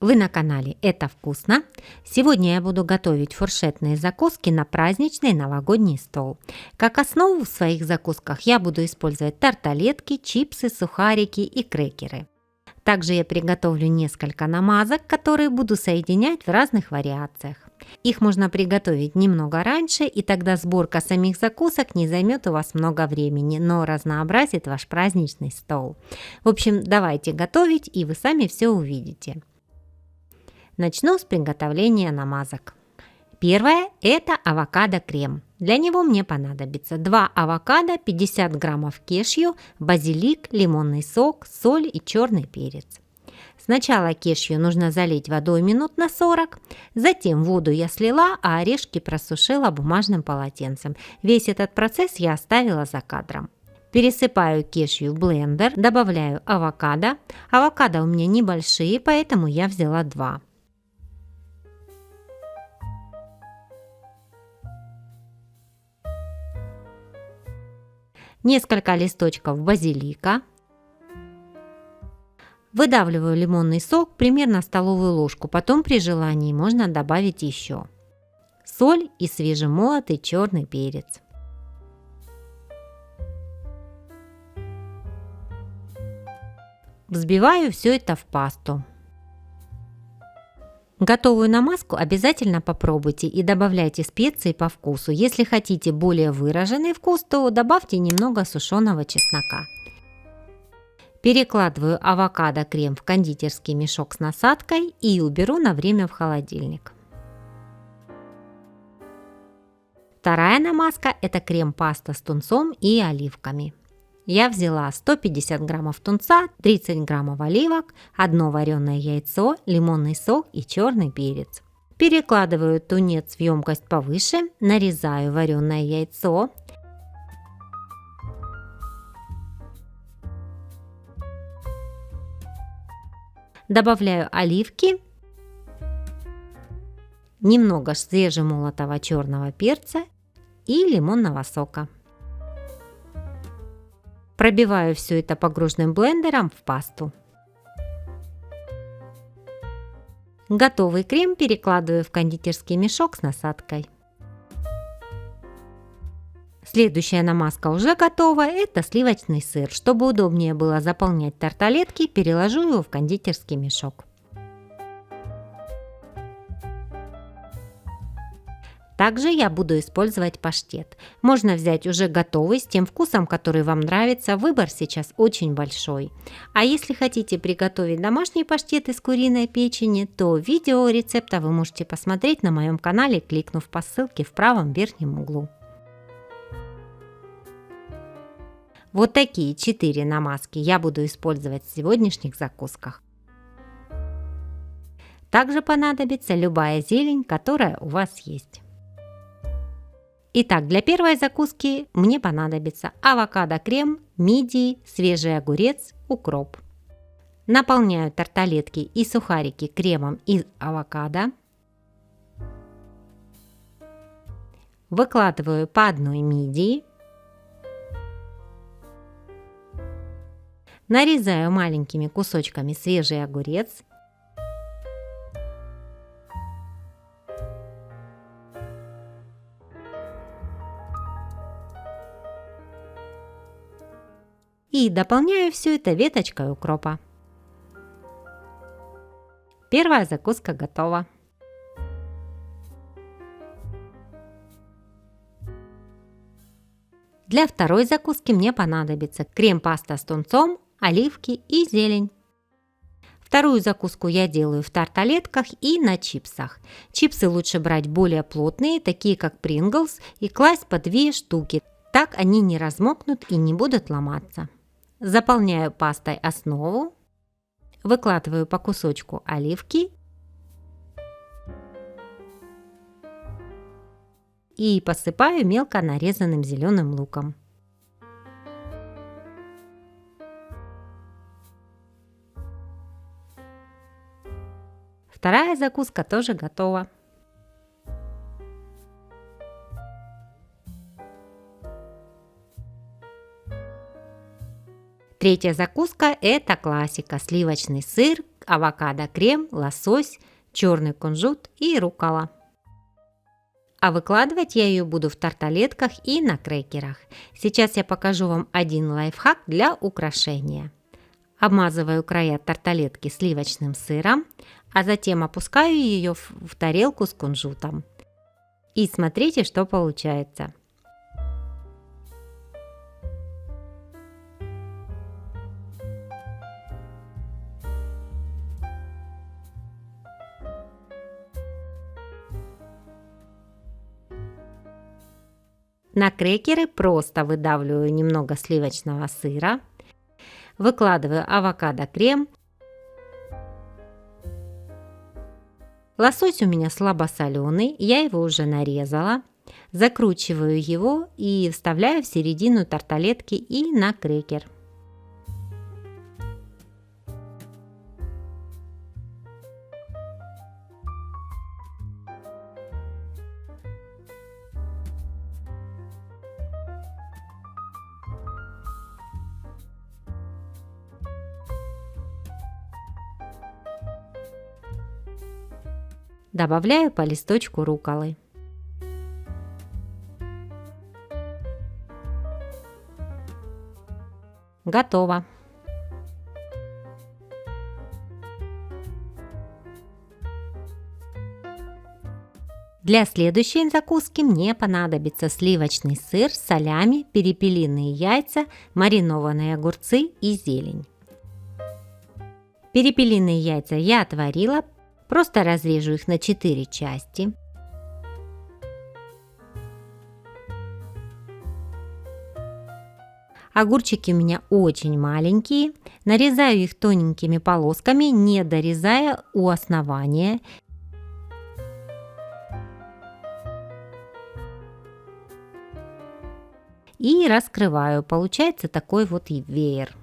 Вы на канале «Это вкусно». Сегодня я буду готовить фуршетные закуски на праздничный новогодний стол. Как основу в своих закусках я буду использовать тарталетки, чипсы, сухарики и крекеры. Также я приготовлю несколько намазок, которые буду соединять в разных вариациях. Их можно приготовить немного раньше, и тогда сборка самих закусок не займет у вас много времени, но разнообразит ваш праздничный стол. В общем, давайте готовить, и вы сами все увидите. Начну с приготовления намазок. Первое – это авокадо-крем. Для него мне понадобится 2 авокадо, 50 граммов кешью, базилик, лимонный сок, соль и черный перец. Сначала кешью нужно залить водой минут на 40, затем воду я слила, а орешки просушила бумажным полотенцем. Весь этот процесс я оставила за кадром. Пересыпаю кешью в блендер, добавляю авокадо. Авокадо у меня небольшие, поэтому я взяла 2. Несколько листочков базилика. Выдавливаю лимонный сок, примерно столовую ложку, потом при желании можно добавить еще. Соль и свежемолотый черный перец. Взбиваю все это в пасту. Готовую намазку обязательно попробуйте и добавляйте специи по вкусу. Если хотите более выраженный вкус, то добавьте немного сушеного чеснока. Перекладываю авокадо-крем в кондитерский мешок с насадкой и уберу на время в холодильник. Вторая намазка – это крем-паста с тунцом и оливками. Я взяла 150 граммов тунца, 30 граммов оливок, 1 вареное яйцо, лимонный сок и черный перец. Перекладываю тунец в емкость повыше, нарезаю вареное яйцо. Добавляю оливки, немного свежемолотого черного перца и лимонного сока. Пробиваю все это погружным блендером в пасту. Готовый крем перекладываю в кондитерский мешок с насадкой. Следующая намазка уже готова, это сливочный сыр. Чтобы удобнее было заполнять тарталетки, переложу его в кондитерский мешок. Также я буду использовать паштет. Можно взять уже готовый, с тем вкусом, который вам нравится. Выбор сейчас очень большой. А если хотите приготовить домашний паштет из куриной печени, то видео рецепта вы можете посмотреть на моем канале, кликнув по ссылке в правом верхнем углу. Вот такие 4 намазки я буду использовать в сегодняшних закусках. Также понадобится любая зелень, которая у вас есть. Итак, для первой закуски мне понадобится авокадо-крем, мидии, свежий огурец, укроп. Наполняю тарталетки и сухарики кремом из авокадо. Выкладываю по одной мидии. Нарезаю маленькими кусочками свежий огурец. И дополняю все это веточкой укропа. Первая закуска готова. Для второй закуски мне понадобится крем-паста с тунцом, оливки и зелень. Вторую закуску я делаю в тарталетках и на чипсах. Чипсы лучше брать более плотные, такие как Pringles, и класть по 2 штуки. Так они не размокнут и не будут ломаться. Заполняю пастой основу, выкладываю по кусочку оливки и посыпаю мелко нарезанным зеленым луком. Вторая закуска тоже готова. Третья закуска – это классика – сливочный сыр, авокадо-крем, лосось, черный кунжут и руккола. А выкладывать я ее буду в тарталетках и на крекерах. Сейчас я покажу вам один лайфхак для украшения. Обмазываю края тарталетки сливочным сыром, а затем опускаю ее в тарелку с кунжутом. И смотрите, что получается. На крекеры просто выдавливаю немного сливочного сыра, выкладываю авокадо-крем. Лосось у меня слабосоленый, я его уже нарезала. Закручиваю его и вставляю в середину тарталетки и на крекер. Добавляю по листочку рукколы. Готово. Для следующей закуски мне понадобится сливочный сыр, солями, перепелиные яйца, маринованные огурцы и зелень. Перепелиные яйца я отварила, просто разрежу их на 4 части. Огурчики у меня очень маленькие, нарезаю их тоненькими полосками, не дорезая у основания. И раскрываю, получается такой вот веер.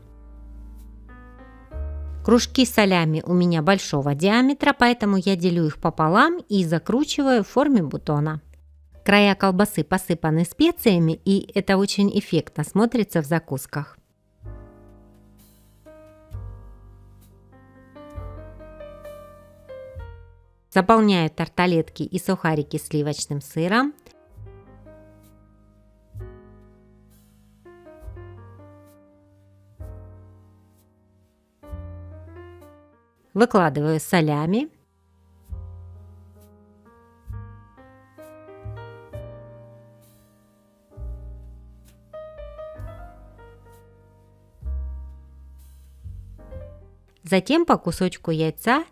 Кружки с солями у меня большого диаметра, поэтому я делю их пополам и закручиваю в форме бутона. Края колбасы посыпаны специями, и это очень эффектно смотрится в закусках. Заполняю тарталетки и сухарики сливочным сыром. Выкладываю солями. Затем по кусочку яйца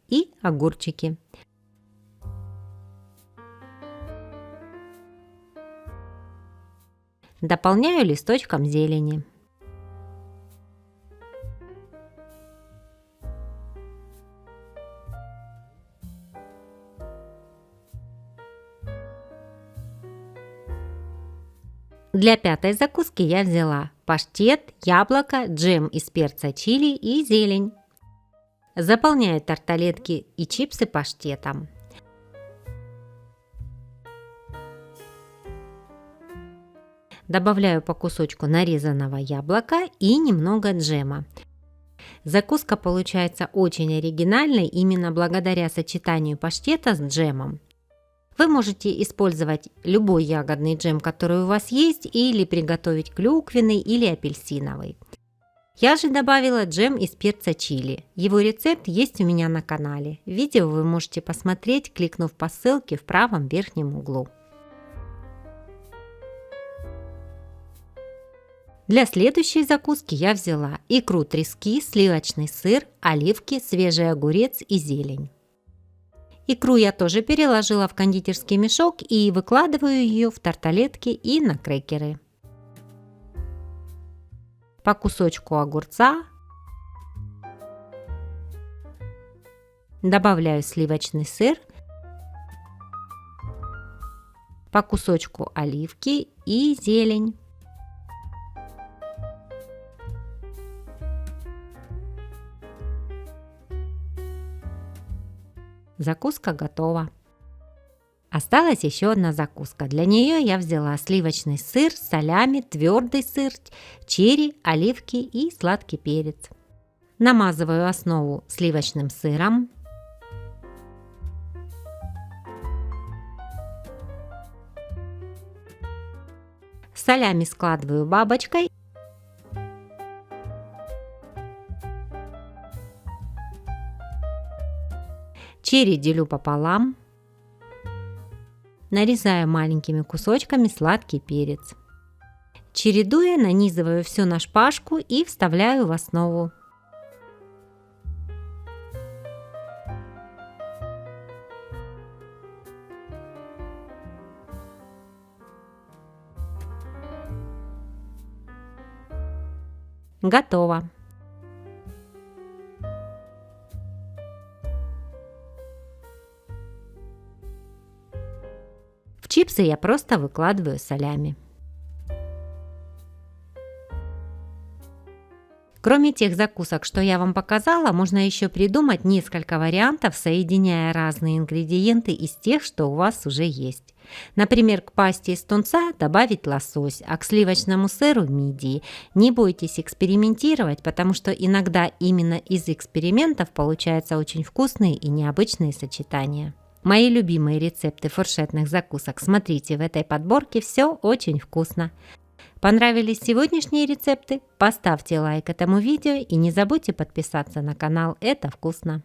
и огурчики. Дополняю листочком зелени. Для пятой закуски я взяла паштет, яблоко, джем из перца чили и зелень. Заполняю тарталетки и чипсы паштетом. Добавляю по кусочку нарезанного яблока и немного джема. Закуска получается очень оригинальной именно благодаря сочетанию паштета с джемом. Вы можете использовать любой ягодный джем, который у вас есть, или приготовить клюквенный или апельсиновый. Я же добавила джем из перца чили. Его рецепт есть у меня на канале. Видео вы можете посмотреть, кликнув по ссылке в правом верхнем углу. Для следующей закуски я взяла икру трески, сливочный сыр, оливки, свежий огурец и зелень. Икру я тоже переложила в кондитерский мешок и выкладываю ее в тарталетки и на крекеры. По кусочку огурца добавляю сливочный сыр, по кусочку оливки и зелень. Закуска готова. Осталась еще одна закуска. Для нее я взяла сливочный сыр, салями, твердый сыр, черри, оливки и сладкий перец. Намазываю основу сливочным сыром. Салями складываю бабочкой. Черри делю пополам. Нарезаю маленькими кусочками сладкий перец. Чередуя, нанизываю все на шпажку и вставляю в основу. Готово. В чипсы я просто выкладываю салями. Кроме тех закусок, что я вам показала, можно еще придумать несколько вариантов, соединяя разные ингредиенты из тех, что у вас уже есть. Например, к пасте из тунца добавить лосось, а к сливочному сыру мидии. Не бойтесь экспериментировать, потому что иногда именно из экспериментов получаются очень вкусные и необычные сочетания. Мои любимые рецепты фуршетных закусок смотрите в этой подборке, все очень вкусно. Понравились сегодняшние рецепты? Поставьте лайк этому видео и не забудьте подписаться на канал «Это вкусно».